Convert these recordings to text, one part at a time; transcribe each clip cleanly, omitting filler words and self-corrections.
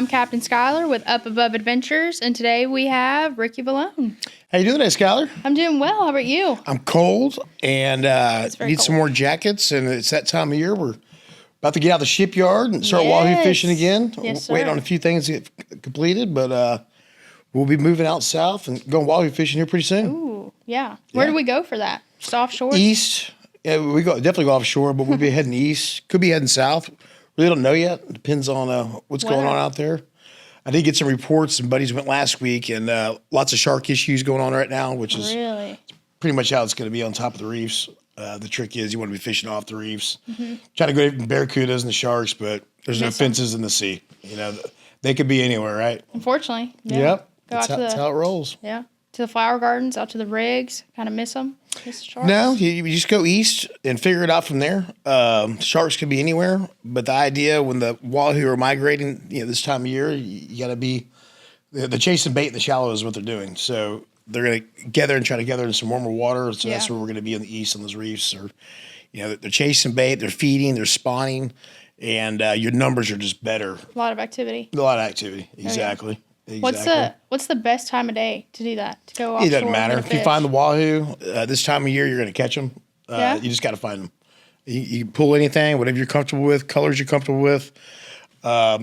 I'm Captain Schuyler with Up Above Adventures, and today we have Ricky Valone. How you doing today, Schuyler? I'm doing well. How about you? I'm cold and need cold. some more jackets, and it's that time of year. We're about to get out of the shipyard and start wahoo fishing again. Yes, sir. Waiting on a few things to get completed, but we'll be moving out south and going wahoo fishing here pretty soon. Ooh, yeah. Where do we go for that? Just offshore? East. Yeah, we definitely go offshore, but we'll be heading east. Could be heading south. Really don't know yet. It depends on what's going on out there. I did get some reports. Some buddies went last week, and lots of shark issues going on right now, which is pretty much how it's going to be on top of the reefs. The trick is you want to be fishing off the reefs. Try to go to the barracudas and the sharks, but there's no fences in the sea. You know, they could be anywhere, right? Unfortunately. Yeah. Yep. That's how it rolls. Yeah. To the flower gardens, out to the rigs, kind of miss them. Miss the sharks. No, you just go east and figure it out from there. Sharks could be anywhere, but the idea when the wahoo are migrating, this time of year, you got to be the chasing bait in the shallow is what they're doing. So they're going to gather and try to gather in some warmer water. So that's where we're going to be in the east on those reefs. Or, they're chasing bait, they're feeding, they're spawning, and your numbers are just better. A lot of activity. Exactly. Oh, yeah. What's the best time of day to do that? To go offshore? It doesn't matter. If you find the wahoo this time of year, you're going to catch them. You just got to find them. You pull anything, whatever you're comfortable with, colors you're comfortable with. A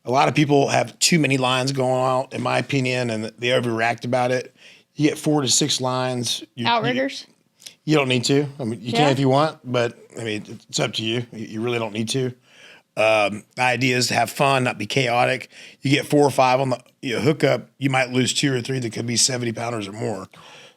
lot of people have too many lines going out, in my opinion, and they overreact about it. You get 4 to 6 lines. Outriggers? You don't need to. I mean, you can if you want, but I mean, it's up to you. You really don't need to. The idea is to have fun, not be chaotic. You get 4 or 5 on the hookup, you might lose 2 or 3 that could be 70 pounders or more.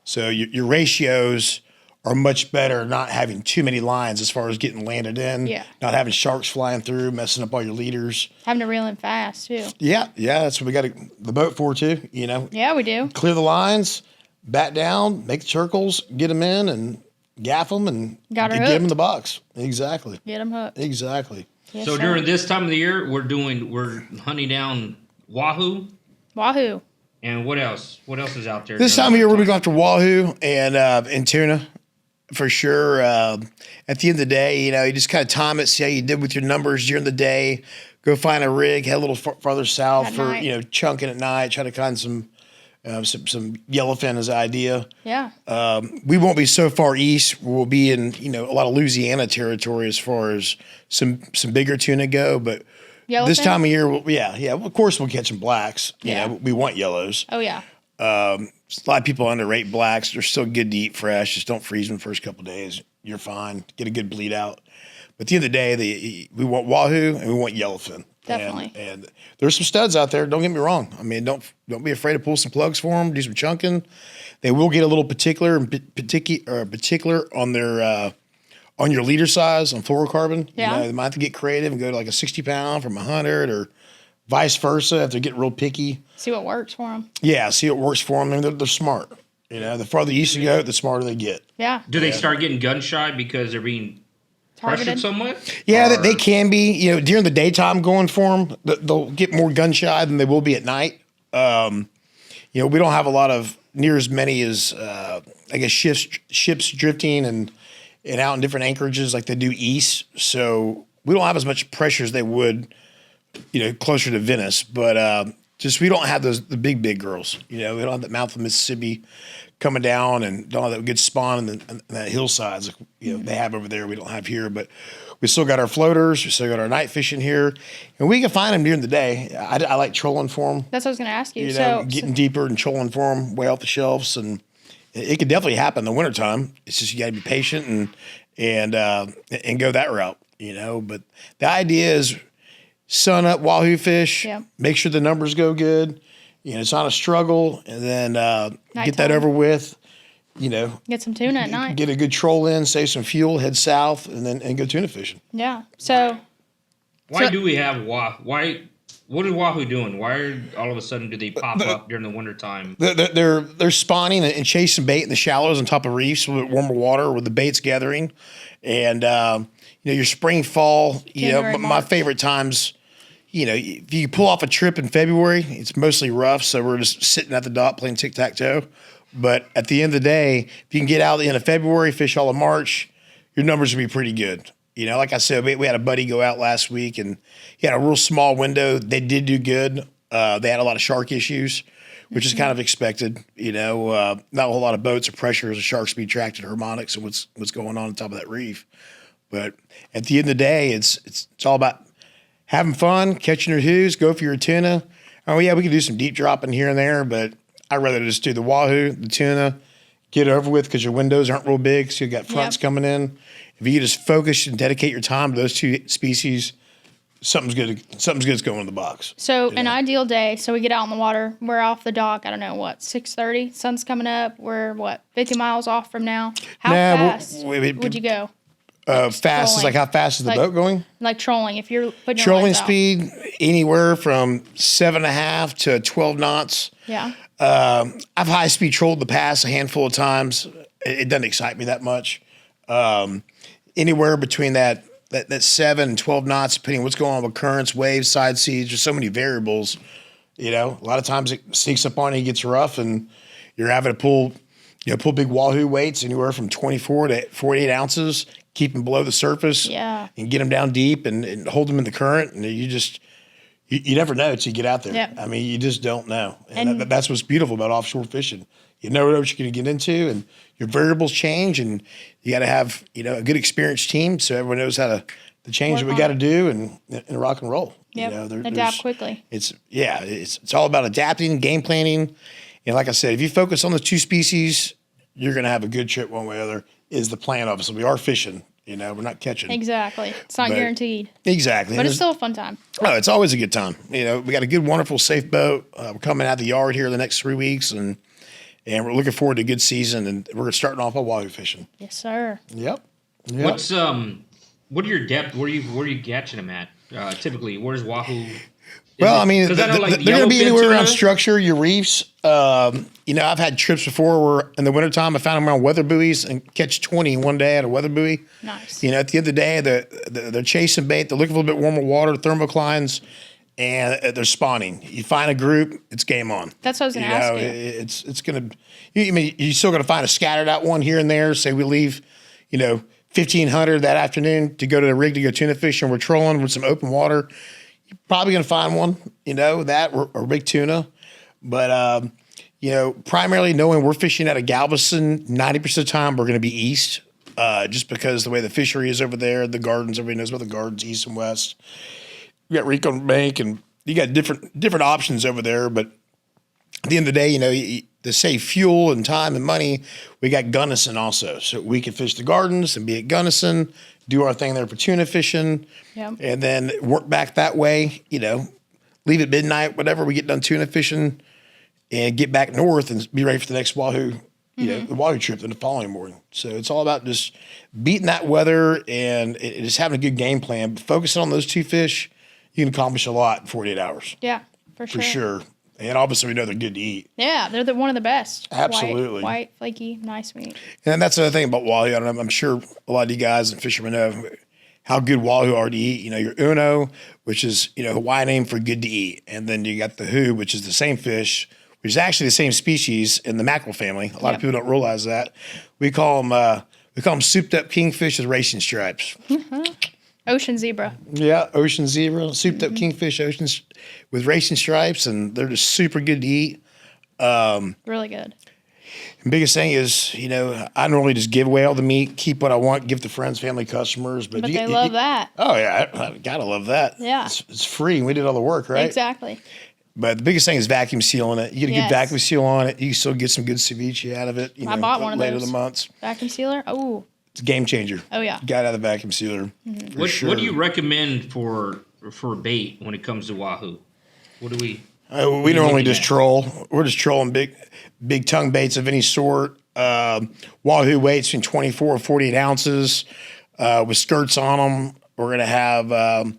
So your ratios are much better not having too many lines as far as getting landed in. Yeah. Not having sharks flying through, messing up all your leaders. Having to reel in fast too. Yeah, that's what we got the boat for too. Yeah, we do. Clear the lines, bat down, make the circles, get them in, and gaff them, and get them in the box. Exactly. Get them hooked. Exactly. Yes, so during this time of the year, we're hunting down wahoo. Wahoo. And what else? What else is out there? This time of year, we're going to go after wahoo and tuna for sure. At the end of the day, you just kind of time it, see how you did with your numbers during the day. Go find a rig, head a little farther south for chunking at night. Try to find some yellowfin is the idea. Yeah. We won't be so far east. We'll be in a lot of Louisiana territory as far as some bigger tuna go, but yellowfin? This time of year, of course we'll catch some blacks. We want yellows. Oh yeah. A lot of people underrate blacks. They're still good to eat fresh. Just don't freeze them the first couple of days. You're fine. Get a good bleed out. But at the end of the day, we want wahoo and we want yellowfin. Definitely. And there's some studs out there. Don't get me wrong. I mean, don't be afraid to pull some plugs for them. Do some chunking. They will get a little particular on their on your leader size on fluorocarbon. Yeah. They might have to get creative and go to like a 60 pound from 100 or vice versa if they're getting real picky. See what works for them. Yeah, see what works for them. And they're smart. The farther east you go, the smarter they get. Yeah. Do they start getting gun shy because they're being pressured so much? Yeah, they can be. During the daytime going for them, they'll get more gun shy than they will be at night. We don't have a lot of near as many as I guess ships drifting and out in different anchorages like they do east. So we don't have as much pressure as they would, closer to Venice. But just we don't have the big girls. We don't have that mouth of Mississippi coming down and don't have that good spawn in that hillsides like they have over there. We don't have here, but we still got our floaters. We still got our night fishing here, and we can find them during the day. I like trolling for them. That's what I was going to ask you. Getting deeper and trolling for them way off the shelves, and it could definitely happen in the wintertime. It's just you got to be patient and go that route. But the idea is sun up wahoo fish. Yeah. Make sure the numbers go good. It's not a struggle, and then get that over with. Get some tuna at night. Get a good troll in, save some fuel, head south, and go tuna fishing. Yeah. So why do we have why? What is wahoo doing? Why all of a sudden do they pop up during the wintertime? They're spawning and chasing bait in the shallows on top of reefs with warmer water where the bait's gathering, and your spring fall. My favorite times. If you pull off a trip in February, it's mostly rough, so we're just sitting at the dock playing tic-tac-toe. But at the end of the day, if you can get out at the end of February, fish all of March, your numbers will be pretty good. Like I said, we had a buddy go out last week, and he had a real small window. They did do good They had a lot of shark issues, which is kind of expected. Not a whole lot of boats or pressures. The sharks be attracted to harmonics and what's going on top of that reef. But at the end of the day, it's all about having fun, catching your whoos, go for your tuna. Oh yeah, we can do some deep dropping here and there, but I'd rather just do the wahoo, the tuna, get it over with because your windows aren't real big, so you got fronts coming in. If you just focus and dedicate your time to those two species, something's good's going in the box. So an ideal day, so we get out on the water, we're off the dock, I don't know, 6:30, sun's coming up, we're 50 miles off from now. How fast would you go? Fast is like how fast is the boat going? Like trolling, if you're putting your trolling lines out. speed anywhere from 7.5 to 12 knots. Yeah. I've high speed trolled the past a handful of times. It doesn't excite me that much. Anywhere between that 7 and 12 knots, depending on what's going on with currents, waves, side seas. There's so many variables. A lot of times it sneaks up on you, gets rough, and you're having to pull big wahoo weights anywhere from 24 to 48 ounces. Keep them below the surface, and get them down deep and hold them in the current. And you never know until you get out there. Yep. I mean, you just don't know. And that's what's beautiful about offshore fishing. You never know what you're going to get into, and your variables change, and you got to have a good experienced team so everyone knows how to change what we got to do and rock and roll. Yep. Adapt quickly. It's all about adapting, game planning, and like I said, if you focus on the two species, you're going to have a good trip one way or other. Is the plan, obviously. We are fishing, we're not catching. Exactly. It's not guaranteed. Exactly. But it's still a fun time. Oh, it's always a good time. We got a good, wonderful, safe boat. We're coming out of the yard here the next 3 weeks, and we're looking forward to a good season, and we're starting off on wahoo fishing. Yes, sir. Yep. What are your depth? Where are you catching them at? Typically, where's wahoo? Well, I mean, they're going to be anywhere around tuna? structure, your reefs. I've had trips before where in the wintertime I found them around weather buoys and catch 20 one day at a weather buoy. Nice. At the end of the day, they're chasing bait. They're looking for a little bit warmer water, thermoclines, and they're spawning. You find a group, it's game on. That's what I was going to ask you. It's going to. You're still going to find a scattered out one here and there. Say we leave, 1,500 that afternoon to go to the rig to go tuna fishing. We're trolling with some open water. You're probably going to find one, that or big tuna. But, primarily knowing we're fishing out of Galveston, 90% of the time we're going to be east, just because the way the fishery is over there, the gardens, everybody knows about the gardens, east and west. You got Rico Bank, and you got different options over there. But at the end of the day, to save fuel and time and money, we got Gunnison also. So we can fish the gardens and be at Gunnison, do our thing there for tuna fishing, and then work back that way, leave at midnight, whatever, we get done tuna fishing, and get back north and be ready for the next wahoo, the wahoo trip the following morning. So it's all about just beating that weather and just having a good game plan. But focusing on those two fish, you can accomplish a lot in 48 hours. Yeah, for sure. For sure. And obviously, we know they're good to eat. Yeah, they're one of the best. Absolutely. White, flaky, nice meat. And that's the other thing about wahoo. I'm sure a lot of you guys and fishermen know how good wahoo are to eat. Your uno, which is, Hawaiian name for good to eat. And then you got the who, which is the same fish, which is actually the same species in the mackerel family. A lot of people don't realize that. We call them souped up kingfish with racing stripes. Ocean zebra. Yeah, ocean zebra, souped up kingfish, oceans with racing stripes, and they're just super good to eat. Really good. The biggest thing is, I don't really just give away all the meat, keep what I want, give to friends, family, customers. But they love that. Oh, yeah, I gotta love that. Yeah. It's free, and we did all the work, right? Exactly. But the biggest thing is vacuum sealing it. You get a good vacuum seal on it. You can still get some good ceviche out of it. I bought one of later those. in the months. Vacuum sealer? Oh. It's a game changer. Oh, yeah. Got out of the vacuum sealer. What do you recommend for bait when it comes to wahoo? What do we? We normally just troll. We're just trolling big tongue baits of any sort. Wahoo weights between 24 and 48 ounces with skirts on them. We're going to have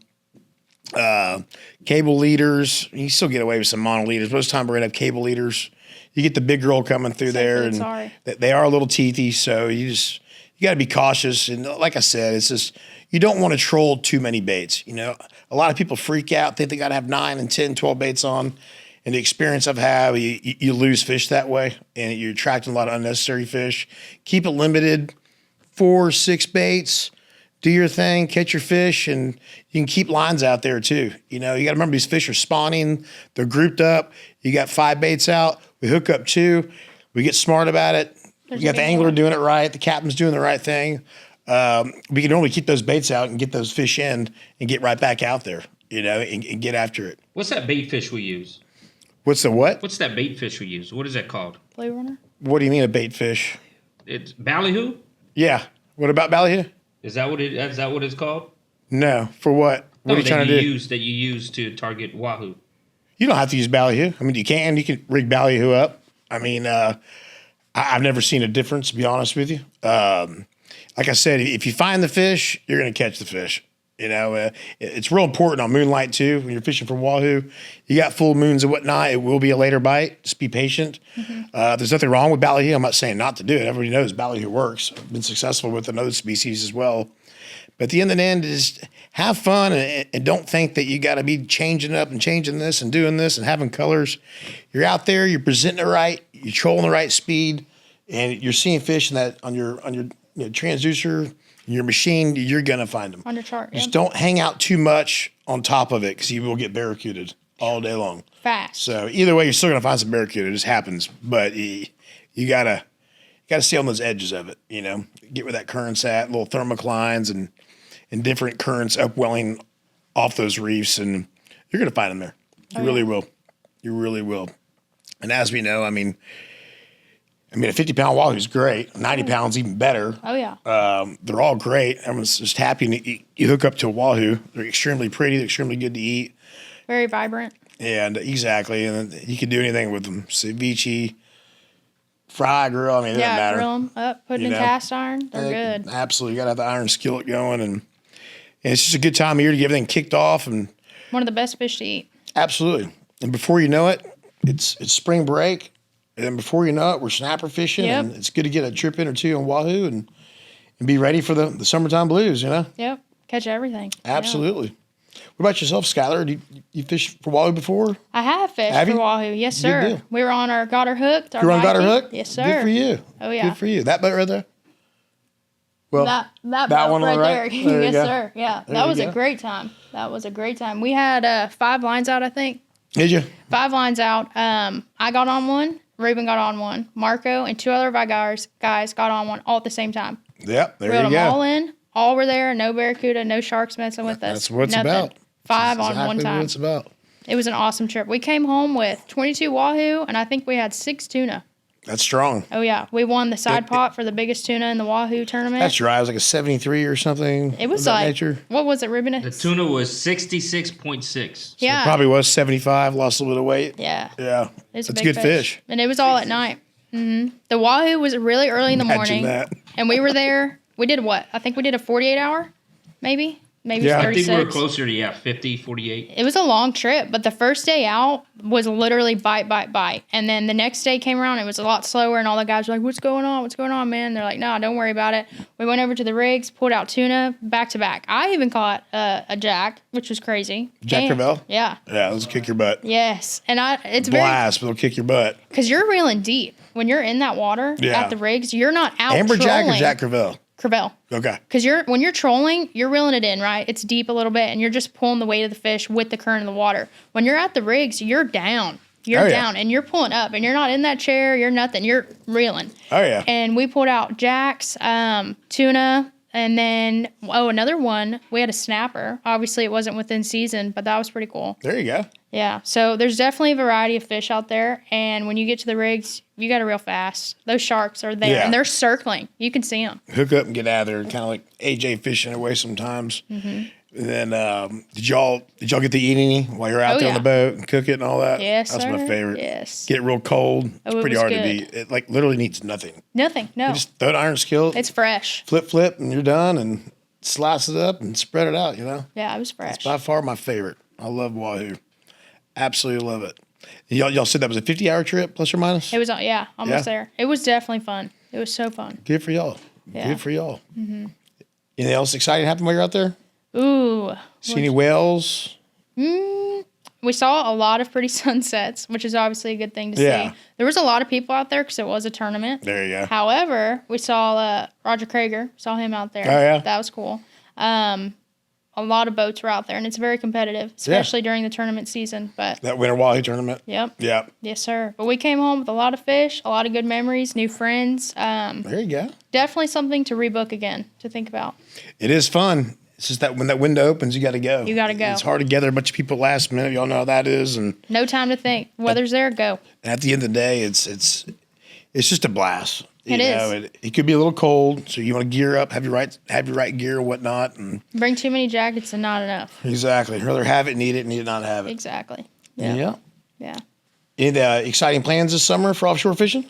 cable leaders. You can still get away with some mono leaders. Most of the time, we're going to have cable leaders. You get the big girl coming through there, and they are a little teethy, so you got to be cautious. And like I said, it's just you don't want to troll too many baits. A lot of people freak out, think they got to have 9 and 10, 12 baits on. And the experience I've had, you lose fish that way, and you're attracting a lot of unnecessary fish. Keep it limited, 4 or 6 baits. do your thing, catch your fish, and you can keep lines out there too. You know, you got to remember these fish are spawning. They're grouped up. You got 5 baits out. We hook up 2. We get smart about it. We got the angler doing it right. The captain's doing the right thing. We can only keep those baits out and get those fish in and get right back out there, you know, and get after it. What's that bait fish we use? What's the what? What's that bait fish we use? What is that called? Blue runner. What do you mean a bait fish? It's ballyhoo? Yeah. What about ballyhoo? Is that what it's called? No. For what? What are you trying to do? That you use to target wahoo. You don't have to use ballyhoo. I mean, you can rig ballyhoo up. I mean, I've never seen a difference, to be honest with you. Like I said, if you find the fish, you're going to catch the fish. You know, it's real important on moonlight too. When you're fishing for wahoo, you got full moons and whatnot. It will be a later bite. Just be patient. There's nothing wrong with ballyhoo. I'm not saying not to do it. Everybody knows ballyhoo works. I've been successful with another species as well. But at the end of the end is have fun and don't think that you got to be changing up and changing this and doing this and having colors. You're out there, you're presenting it right, you're trolling the right speed, and you're seeing fish in that on your transducer, your machine. You're gonna find them on your chart. Just don't hang out too much on top of it because you will get barracuda all day long. Fast. So either way, you're still gonna find some barracuda. It just happens, but you gotta stay on those edges of it. You know, get where that current's at, little thermoclines and different currents upwelling off those reefs, and you're going to find them there. You really will. You really will. And as we know, I mean, a 50-pound wahoo is great. 90 pounds even better. Oh, yeah. They're all great. Everyone's just happy. You hook up to a wahoo. They're extremely pretty. They're extremely good to eat. Very vibrant. And exactly. And you can do anything with them. Ceviche, fry, grill. I mean, it doesn't matter. Grill them up, put in cast iron. They're good. Absolutely. You got to have the iron skillet going. And it's just a good time of year to get everything kicked off. And one of the best fish to eat. Absolutely. And before you know it, it's spring break. And then before you know it, we're snapper fishing. Yep. And it's good to get a trip in or two on wahoo and be ready for the summertime blues, you know? Yep. Catch everything. Absolutely. Yeah. What about yourself, Schuyler? You fished for wahoo before? I have fished for wahoo. Yes, sir. Good deal. We were on our got her hooked. You were on got her hooked? Yes, sir. Good for you. Oh, yeah. Good for you. That boat right there? Well, that boat one right there. There Yes, sir. Yeah. That was a great time. That was a great time. We had 5 lines out, I think. Did you? 5 lines out. I got on one. Reuben got on one. Marco and 2 other of our guys got on one all at the same time. Yep, there Reeled you go. them all in. All were there. No barracuda, no sharks messing with us. That's what it's Nothing. about. 5 That's on one time. What it's about. It was an awesome trip. We came home with 22 wahoo, and I think we had 6 tuna. That's strong. Oh, yeah. We won the side pot for the biggest tuna in the wahoo tournament. That's right. It was like a 73 or something. It was like, nature. What was it, Ruben? The tuna was 66.6. Yeah. So it probably was 75, lost a little bit of weight. Yeah. Yeah. It's a good fish. And it was all at night. Mm-hmm. The wahoo was really early in the morning. That. And we were there. We did what? I think we did a 48-hour, maybe. Maybe 36. I think we were closer to, 50, 48. It was a long trip, but the first day out was literally bite. And then the next day came around, it was a lot slower, and all the guys were like, what's going on? What's going on, man? And they're like, no, don't worry about it. We went over to the rigs, pulled out tuna, back to back. I even caught a jack, which was crazy. Jack Crevalle? Yeah. Yeah, those will kick your butt. Yes. And it's blast, but it'll kick your butt. Because you're reeling deep. When you're in that water at the rigs, you're not out Amberjack trolling. or Jack Crevalle? Crevalle. Okay. Because when you're trolling, you're reeling it in, right? It's deep a little bit, and you're just pulling the weight of the fish with the current of the water. When you're at the rigs, you're down. You're down, and you're pulling up, and you're not in that chair. You're nothing. You're reeling. Oh, yeah. And we pulled out jacks, tuna, and then, another one. We had a snapper. Obviously, it wasn't within season, but that was pretty cool. There you go. Yeah. So there's definitely a variety of fish out there, and when you get to the rigs, you got to reel fast. Those sharks are there, and they're circling. You can see them. Hook up and get out of there, kind of like AJ fishing away sometimes. Mm-hmm. And then, did y'all get to eat any while you're out there on the boat and cook it and all that? Yes, That's my favorite. Yes. Get it real cold. It's pretty hard to beat. It literally needs nothing. Nothing. No. You just throw an iron skillet. It's fresh. Flip, and you're done, and slice it up and spread it out. You know. Yeah, it was fresh. It's by far my favorite. I love wahoo. Absolutely love it. Y'all said that was a 50-hour trip, plus or minus? It was, almost there. It was definitely fun. It was so fun. Good for y'all. Yeah. Good for y'all. Mm-hmm. Anything else exciting happen while you're out there? Ooh. See any whales? We saw a lot of pretty sunsets, which is obviously a good thing to see. There was a lot of people out there because it was a tournament. There you go. However, we saw Roger Krager. Saw him out there. Oh, yeah? That was cool. A lot of boats were out there, and it's very competitive, especially during the tournament season. But That winter wahoo tournament. yep. Yeah. Yes, sir. But we came home with a lot of fish, a lot of good memories, new friends. There you go. Definitely something to rebook again, to think about. It is fun. It's just that when that window opens, you got to go. You gotta go. It's hard to gather a bunch of people last minute. Y'all know how that is. And No time to think. Weather's there, go. at the end of the day, it's just a blast. It is. It could be a little cold, so you want to gear up, have your right gear and whatnot. And Bring too many jackets and not enough. exactly. Rather have it, need it not have it. Exactly. Yeah. Yeah. Any exciting plans this summer for offshore fishing?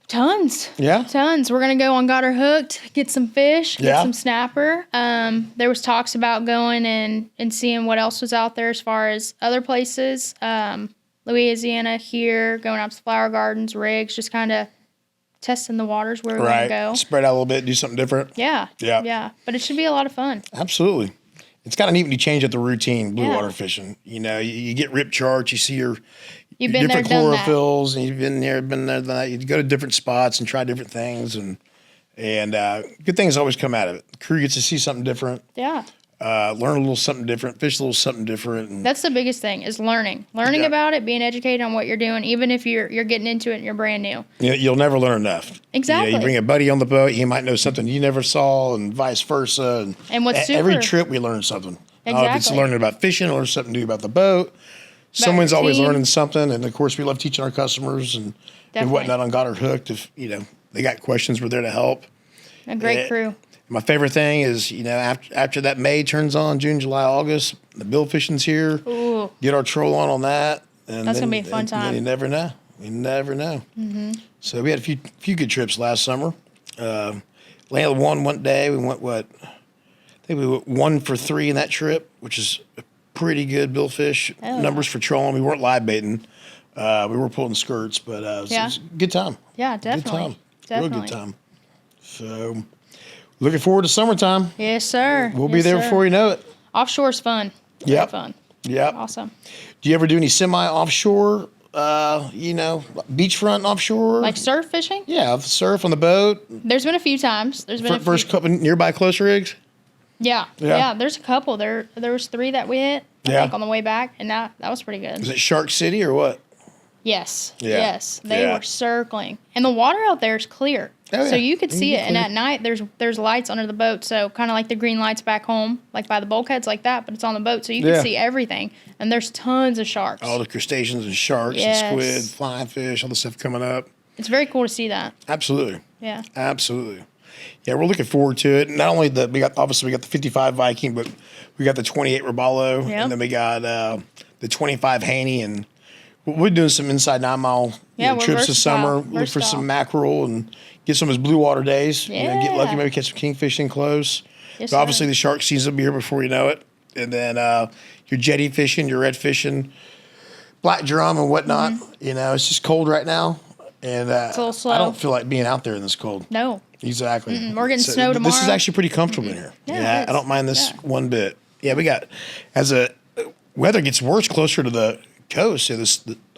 Tons. Yeah. Tons. We're going to go on Got Her Hooked, get some fish, get Yeah. some snapper. There was talks about going and seeing what else was out there as far as other places. Louisiana here, going out to Flower Gardens, rigs, just kind of testing the waters where we want to Right. go. Spread out a little bit, do something different. Yeah. Yeah. Yeah. But it should be a lot of fun. Absolutely. It's kind of neat when you change up the routine, blue Yeah. water fishing. You get rip charts, you see your You've been there, different done that. chlorophylls, and you've been there, done that. You go to different spots and try different things, and good things always come out of it. The crew gets to see something different, Yeah. learn a little something different, fish a little something different. And That's the biggest thing is learning Yeah. about it, being educated on what you're doing, even if you're getting into it and you're brand new. you'll never learn enough. Exactly. You bring a buddy on the boat, he might know something you never saw, and vice versa. And what's every super- trip we learn something. If it's Exactly. learning about fishing, learn something new about the boat. Someone's your always team. learning something, and of course, we love teaching our customers and Definitely. whatnot on Got Her Hooked. If they got questions, we're there to help. A great Yeah. crew. My favorite thing is after that May turns on, June, July, August, the bill fishing's here. Ooh. Get our troll on that, and That's then- gonna be a fun and then time. You never know. You never know. Mm-hmm. So we had a few good trips last summer. Landed one day. We went I think we went 1 for 3 in that trip, which is a pretty good billfish Oh, numbers for trolling. We weren't live baiting. We were pulling skirts, but it was a good time. Yeah, Good definitely. time. Definitely. Real good time. So looking forward to summertime. Yes, sir. We'll be Yes, there sir. before you know it. Offshore's fun. Very Yep. fun. Yep. Awesome. Do you ever do any semi-offshore, beachfront offshore? Like surf fishing? Yeah, surf on the boat. There's been a few times. There's been a First few. couple nearby close rigs. Yeah. Yeah. Yeah. There's a couple. There was 3 that we hit. I Yeah. think on the way back, and that was pretty good. Is it Shark City or what? Yes. Yeah. Yes. They Yeah. were circling, and the water out there is clear, Oh, so yeah. you could see Mhm, it. And clear. at night, there's lights under the boat, so kind of like the green lights back home, like by the bulkheads, like that. But it's on the boat, so you Yeah. can see everything. And there's tons of sharks. All the crustaceans and sharks Yes. and squid, flying fish, all the stuff coming up. It's very cool to see that. Absolutely. Yeah. Absolutely. Yeah, we're looking forward to it. Not only we got the 55 Viking, but we got the 28 Robalo, Yep. and then we got the 25 Haney, and we're doing some inside 9 mile Yeah, we're trips this versatile. summer. Look for Versatile. some mackerel and get some of those blue water days. Get lucky, Yeah. maybe catch some kingfish in close. Yes, But obviously sir. the shark season will be here before you know it, and then your jetty fishing, your red fishing, black drum and whatnot. It's just cold right now, and a little slow. I don't feel like being out there in this cold. No. Exactly. We're getting snow This is tomorrow. actually pretty comfortable in here. Yeah, it I is. don't mind this Yeah. one bit. Yeah, we got as the weather gets worse closer to the coast. So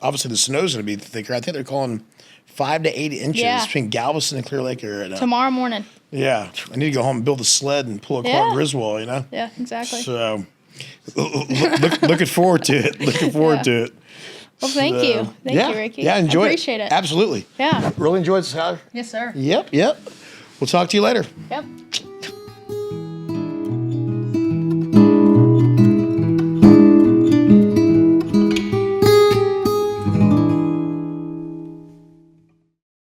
obviously the snow's going to be thicker. I think they're calling 5 to 8 inches Yeah. between Galveston and Clear Lake area right now. Tomorrow morning. Yeah, I need to go home and build a sled and pull a Clark Yeah. Griswold. Yeah. Exactly. So looking forward to it. Looking forward Yeah. to it. Well, thank you. Thank yeah, you, Ricky. Yeah, enjoy I appreciate it. Absolutely. Yeah. Really enjoyed this. Yes, sir. Yep. We'll talk to you later. Yep.